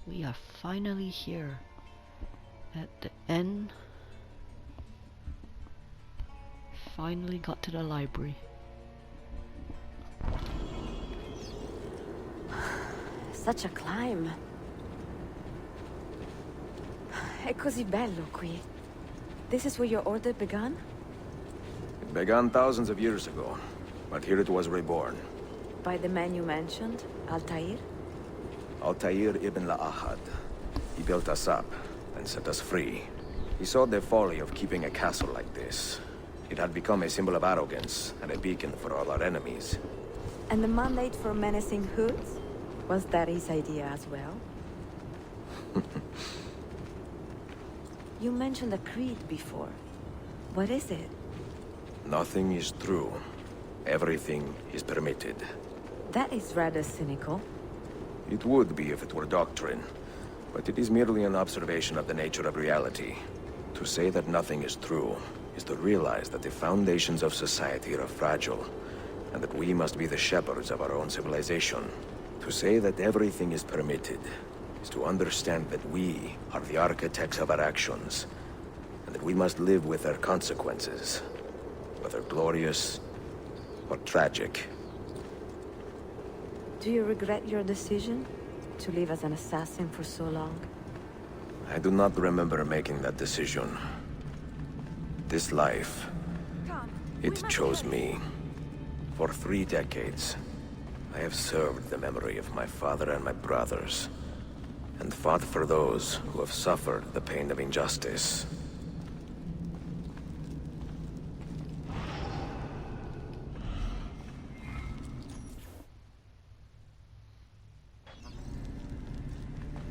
We are finally here at the end. Finally got to the library. Such a climb. È così bello qui. This is where your order began? It began thousands of years ago, but here it was reborn. By the man you mentioned, Altair? Altair ibn Ahad. He built us up and set us free. He saw the folly of keeping a castle like this. It had become a symbol of arrogance and a beacon for all our enemies. And the mandate for menacing hoods? Was that his idea as well? You mentioned a creed before. What is it? Nothing is true. Everything is permitted. That is rather cynical. It would be if it were doctrine, but it is merely an observation of the nature of reality. To say that nothing is true is to realize that the foundations of society are fragile, and that we must be the shepherds of our own civilization. To say that everything is permitted is to understand that we are the architects of our actions, and that we must live with their consequences, whether glorious or tragic. Do you regret your decision to live as an assassin for so long? I do not remember making that decision. This life, it chose me. For 3 decades, I have served the memory of my father and my brothers, and fought for those who have suffered the pain of injustice.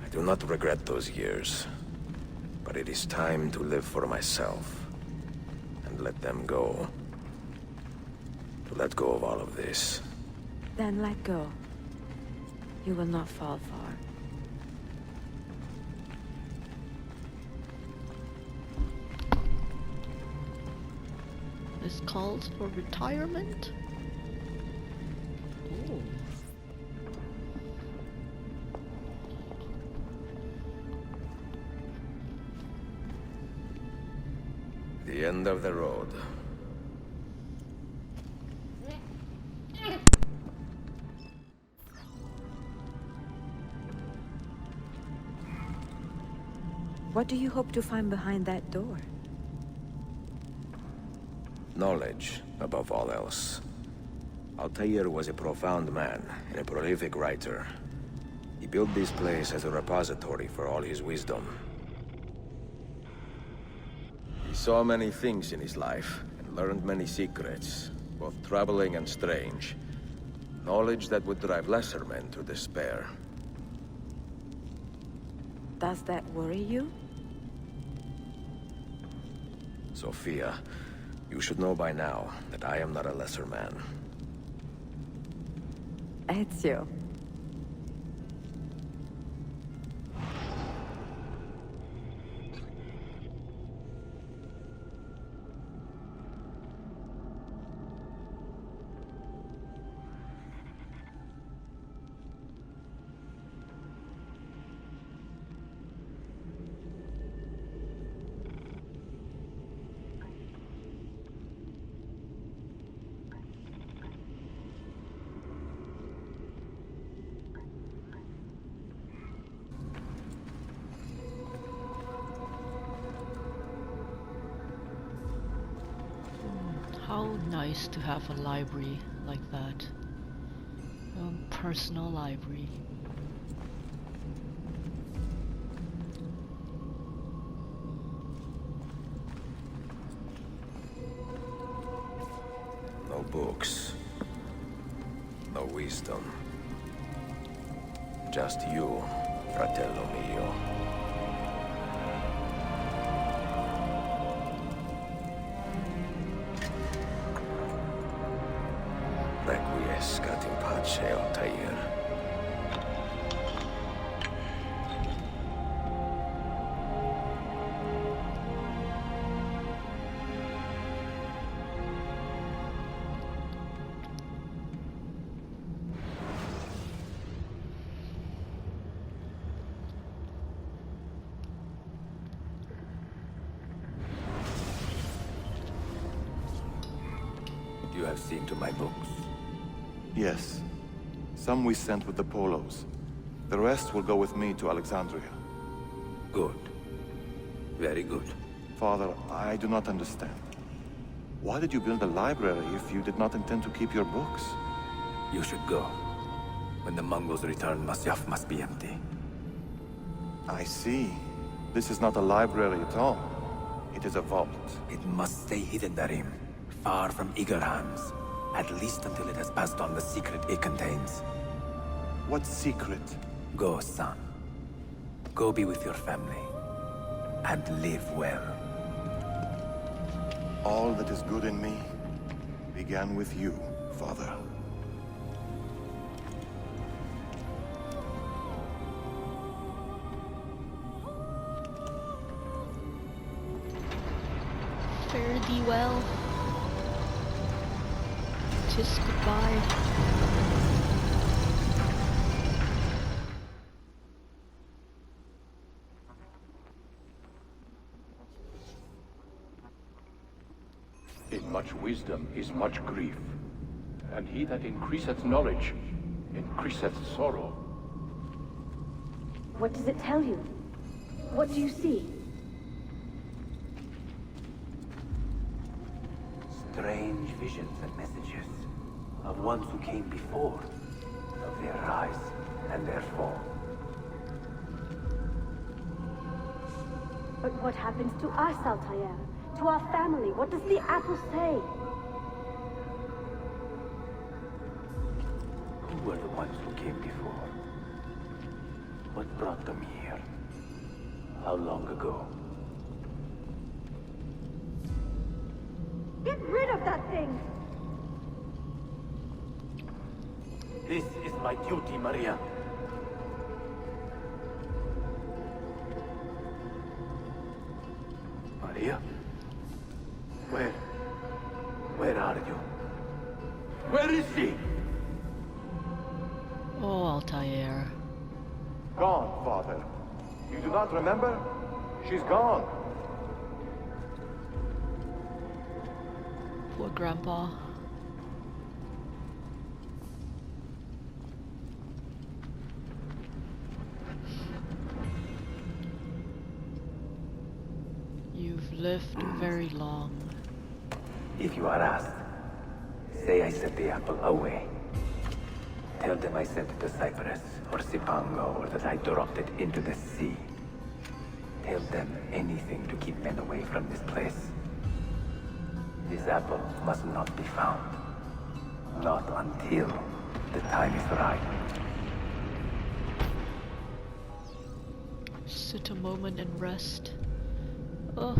I do not regret those years, but it is time to live for myself, and let them go. To let go of all of this. Then let go. You will not fall far. This calls for retirement? Oh. The end of the road. What do you hope to find behind that door? Knowledge, above all else. Altair was a profound man and a prolific writer. He built this place as a repository for all his wisdom. He saw many things in his life, and learned many secrets, both troubling and strange. Knowledge that would drive lesser men to despair. Does that worry you? Sophia, you should know by now that I am not a lesser man. Ezio. How nice to have a library like that. A personal library. No books. No wisdom. Just you, fratello mio. Requiescat in pace, Altair. have seen to my books? Yes. Some we sent with the Polos. The rest will go with me to Alexandria. Good. Very good. Father, I do not understand. Why did you build a library if you did not intend to keep your books? You should go. When the Mongols return, Masyaf must be empty. I see. This is not a library at all. It is a vault. It must stay hidden, Darim. Far from eager hands. At least until it has passed on the secret it contains. What secret? Go, son. Go be with your family. And live well. All that is good in me began with you, Father. Fare thee well. 'Tis goodbye. In much wisdom is much grief, and he that increaseth knowledge increaseth sorrow. What does it tell you? What do you see? Strange visions and messages of ones who came before, of their rise and their fall. But what happens to us, Altair? To our family? What does the apple say? Who were the ones who came before? What brought them here? How long ago? Get rid of that thing! This is my duty, Maria. Maria? Where are you? Where is she? Oh, Altair. Gone, Father. You do not remember? She's gone. Poor Grandpa. You've lived very long. If you are asked, say I sent the apple away. Tell them I sent it to Cyprus, or Cipango, or that I dropped it into the sea. Tell them anything to keep men away from this place. This apple must not be found. Not until the time is right. Sit a moment and rest. Oh.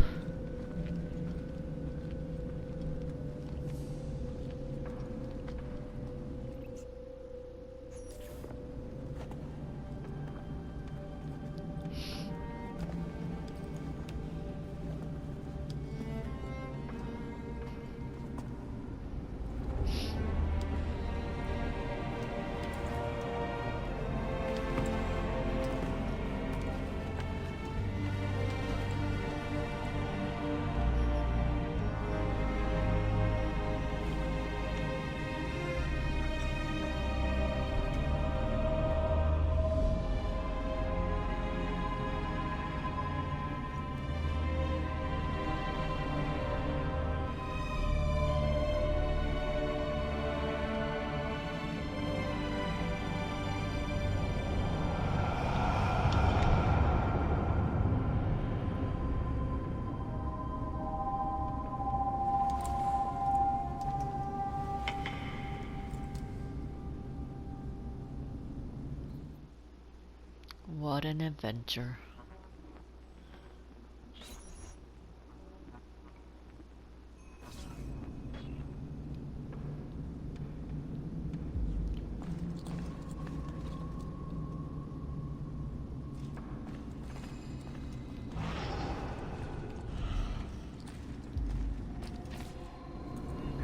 What an adventure.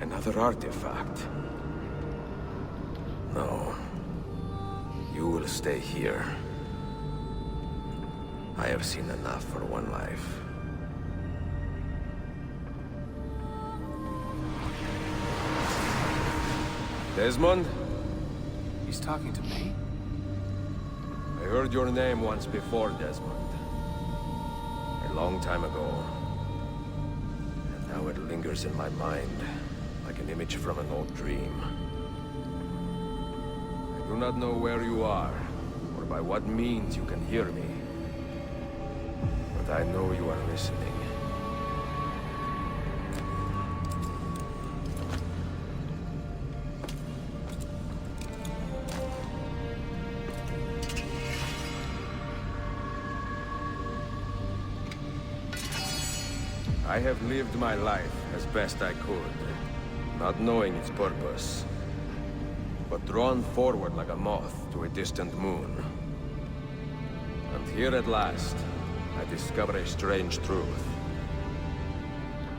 Another artifact. No. You will stay here. I have seen enough for one life. Desmond? He's talking to me? I heard your name once before, Desmond. A long time ago. And now it lingers in my mind, like an image from an old dream. I do not know where you are, or by what means you can hear me. But I know you are listening. I have lived my life as best I could, not knowing its purpose, but drawn forward like a moth to a distant moon. And here at last, I discover a strange truth.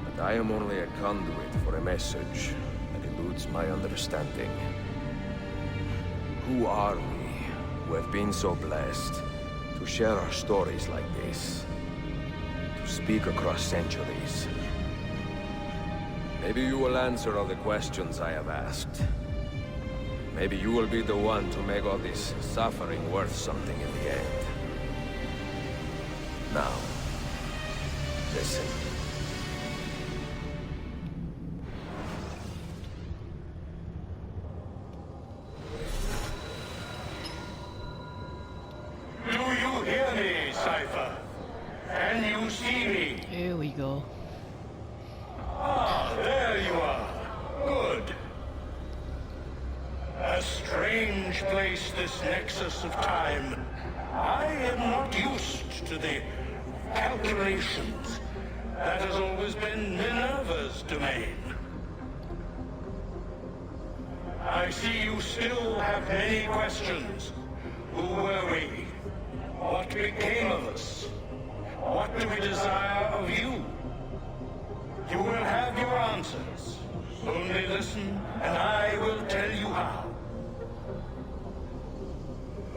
But I am only a conduit for a message that eludes my understanding. Who are we, who have been so blessed to share our stories like this? Speak across centuries. Maybe you will answer all the questions I have asked. Maybe you will be the one to make all this suffering worth something in the end. Now, listen. Do you hear me, Cypher? Can you see me? Here we go. Ah, there you are. Good. A strange place, this nexus of time. I am not used to the calculations. That has always been Minerva's domain. I see you still have many questions. Who were we? What became of us? What do we desire of you? You will have your answers. Only listen, and I will tell you how.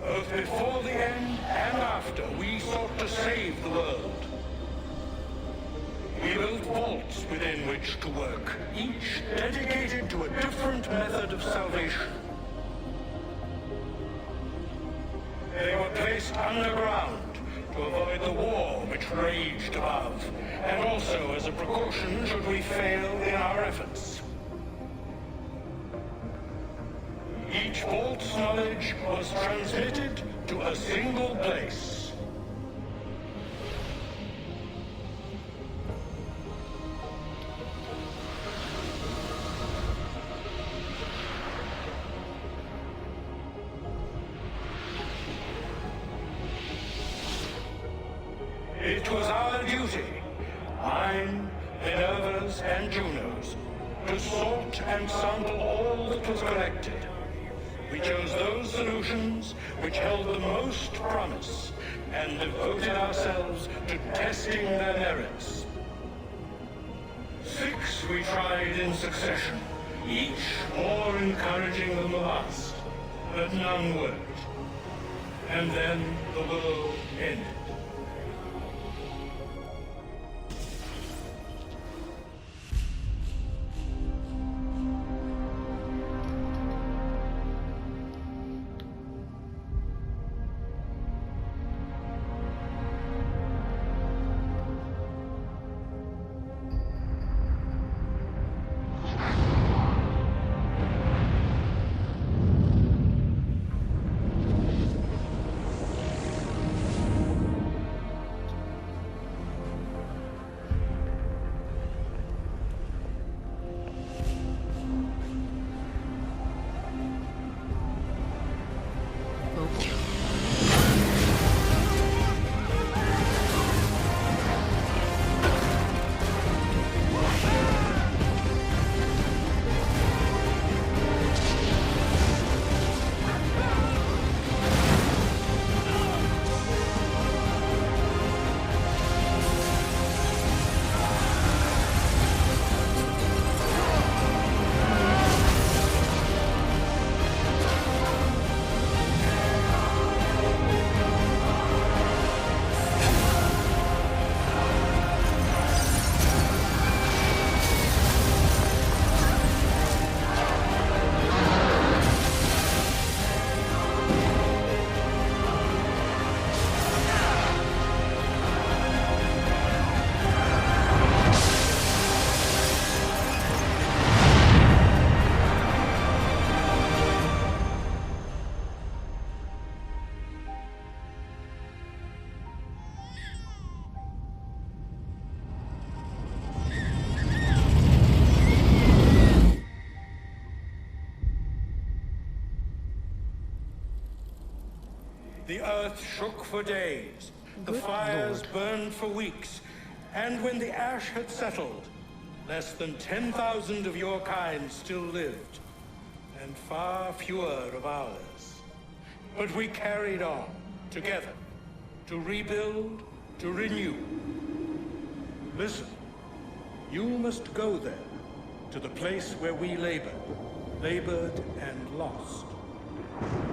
Both before the end and after, we sought to save the world. We built vaults within which to work, each dedicated to a different method of salvation. They were placed underground to avoid the war which raged above, and also as a precaution should we fail in our efforts. Each vault's knowledge was transmitted to a single place. It was our duty, mine, Minerva's, and Juno's, to sort and sample all that was collected. We chose those solutions which held the most promise, and devoted ourselves to testing their merits. 6 we tried in succession, each more encouraging than the last, but none worked. And then the world ended. earth shook for days, the Good fires Lord. burned for weeks, and when the ash had settled, less than 10,000 of your kind still lived, and far fewer of ours. But we carried on, together, to rebuild, to renew. Listen, you must go there, to the place where we labored and lost.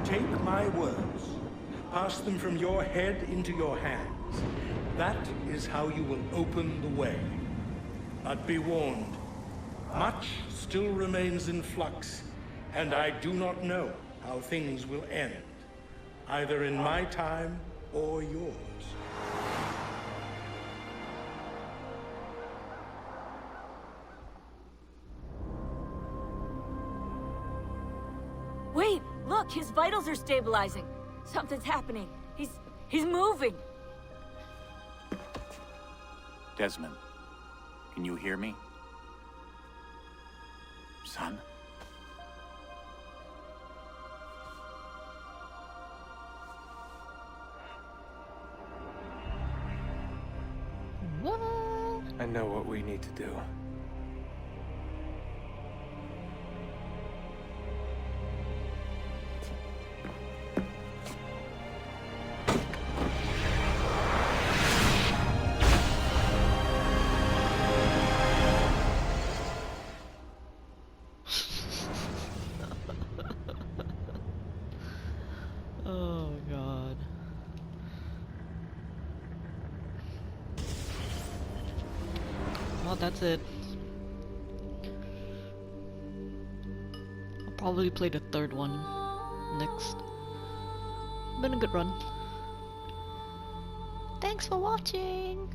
Take my words, pass them from your head into your hands. That is how you will open the way. But be warned, much still remains in flux, and I do not know how things will end, either in my time or yours. Wait, look, his vitals are stabilizing. Something's happening. He's moving. Desmond, can you hear me? Son? What? I know what we need to do. Oh god. Well, that's it. I'll probably play the third one next. Been a good run. Thanks for watching!